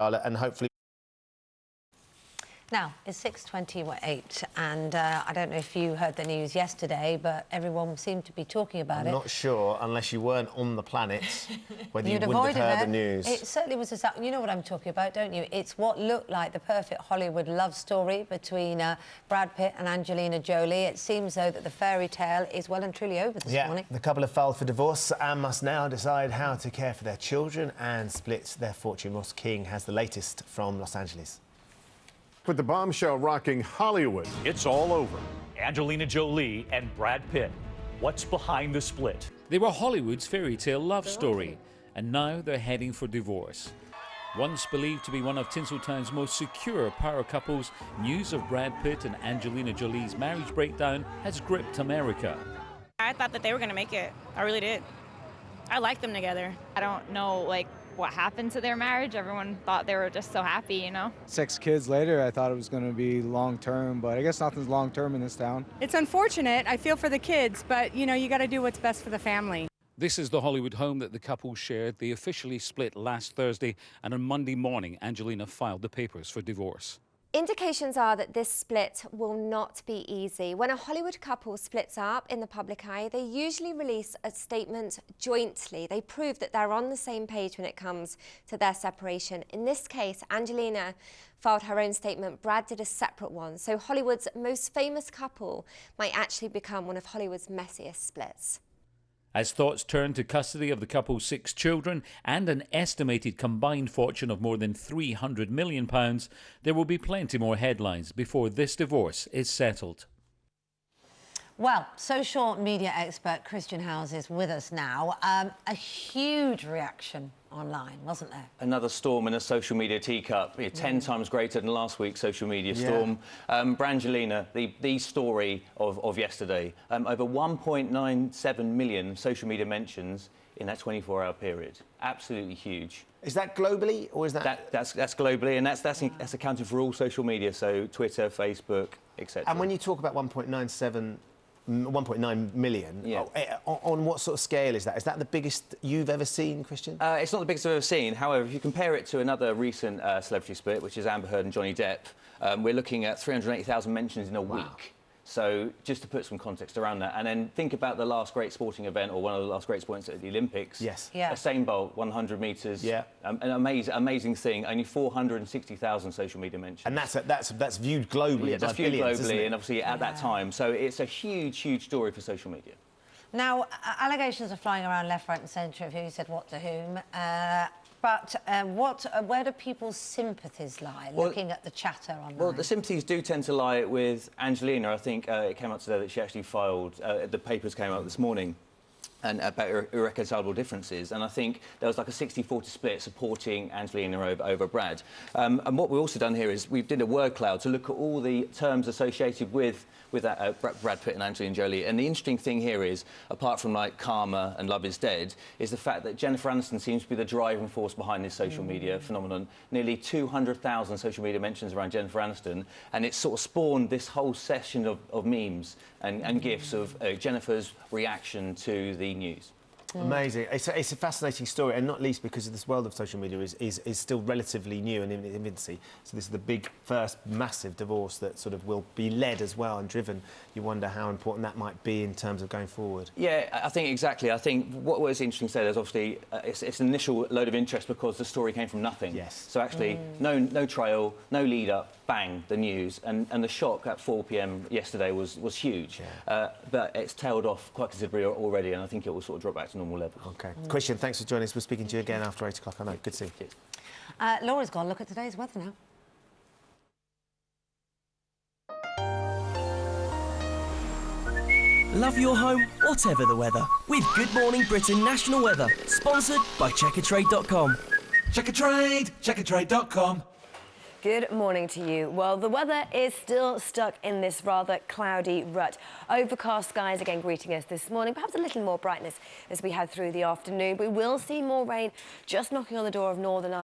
and hopefully. Now, it's 6:28, and I don't know if you heard the news yesterday, but everyone seemed to be talking about it. I'm not sure, unless you weren't on the planet, whether you wouldn't have heard the news. It certainly was you know what I'm talking about, don't you? It's what looked like the perfect Hollywood love story between Brad Pitt and Angelina Jolie. It seems, though, that the fairy tale is well and truly over this morning. The couple have filed for divorce and must now decide how to care for their children and split their fortune. Ross King has the latest from Los Angeles. With the bombshell rocking Hollywood. It's all over. Angelina Jolie and Brad Pitt. What's behind the split? They were Hollywood's fairy tale love story, and now they're heading for divorce. Once believed to be one of Tinseltown's most secure power couples, news of Brad Pitt and Angelina Jolie's marriage breakdown has gripped America. I thought that they were going to make it. I really did. I like them together. I don't know, what happened to their marriage. Everyone thought they were just so happy, you know? 6 kids later, I thought it was going to be long-term, but I guess nothing's long-term in this town. It's unfortunate. I feel for the kids, but, you know, you got to do what's best for the family. This is the Hollywood home that the couple shared. They officially split last Thursday, and on Monday morning, Angelina filed the papers for divorce. Indications are that this split will not be easy. When a Hollywood couple splits up in the public eye, they usually release a statement jointly. They prove that they're on the same page when it comes to their separation. In this case, Angelina filed her own statement. Brad did a separate one. So Hollywood's most famous couple might actually become one of Hollywood's messiest splits. As thoughts turn to custody of the couple's 6 children and an estimated combined fortune of more than £300 million, there will be plenty more headlines before this divorce is settled. Well, social media expert Christian Howes is with us now. A huge reaction online, wasn't there? Another storm in a social media teacup, 10 times greater than last week's social media storm. Brangelina, the story of yesterday, over 1.97 million social media mentions in that 24-hour period. Absolutely huge. Is that globally, or is that... That's globally, and that's accounted for all social media, so Twitter, Facebook, etc. And when you talk about 1.9 million, on what sort of scale is that? Is that the biggest you've ever seen, Christian? It's not the biggest I've ever seen. However, if you compare it to another recent celebrity split, which is Amber Heard and Johnny Depp, we're looking at 380,000 mentions in a week. So just to put some context around that, and then think about the last great sporting event, or one of the last great sports at the Olympics. Yes. Yeah. Usain Bolt, 100 metres. Yeah. An amazing thing. Only 460,000 social media mentions. And that's viewed globally. Yeah, that's viewed globally, and obviously at that time. So it's a huge story for social media. Now, allegations are flying around left, right, and centre of who said what to whom. But where do people's sympathies lie, looking at the chatter online? Well, the sympathies do tend to lie with Angelina. I think it came out today that she actually filed, the papers came out this morning, and about irreconcilable differences. And I think there was like a 60-40 split supporting Angelina over Brad. And what we've also done here is we've did a word cloud to look at all the terms associated with Brad Pitt and Angelina Jolie. And the interesting thing here is, apart from like karma and love is dead, is the fact that Jennifer Aniston seems to be the driving force behind this social media phenomenon. Nearly 200,000 social media mentions around Jennifer Aniston, and it's sort of spawned this whole session of memes and GIFs of Jennifer's reaction to the news. Amazing. It's a fascinating story, and not least because this world of social media is still relatively new and in infancy. So this is the big first massive divorce that sort of will be led as well and driven. You wonder how important that might be in terms of going forward. Yeah, I think exactly. I think what was interesting to say is obviously it's an initial load of interest because the story came from nothing. Yes. So actually no trail, no lead up, bang, the news, and the shock at 4 p.m. yesterday was huge. Yeah. But it's tailed off quite considerably already, and I think it will sort of drop back to normal levels. OK. Christian, thanks for joining us. We're speaking to you again after 8 o'clock. I know. Good to see you. Laura's gone. Look at today's weather now. Love your home, whatever the weather, with Good Morning Britain National Weather, sponsored by Checkatrade.com. Checkatrade.com. Good morning to you. Well, the weather is still stuck in this rather cloudy rut. Overcast skies again greeting us this morning, perhaps a little more brightness as we head through the afternoon. We will see more rain just knocking on the door of Northern Ireland.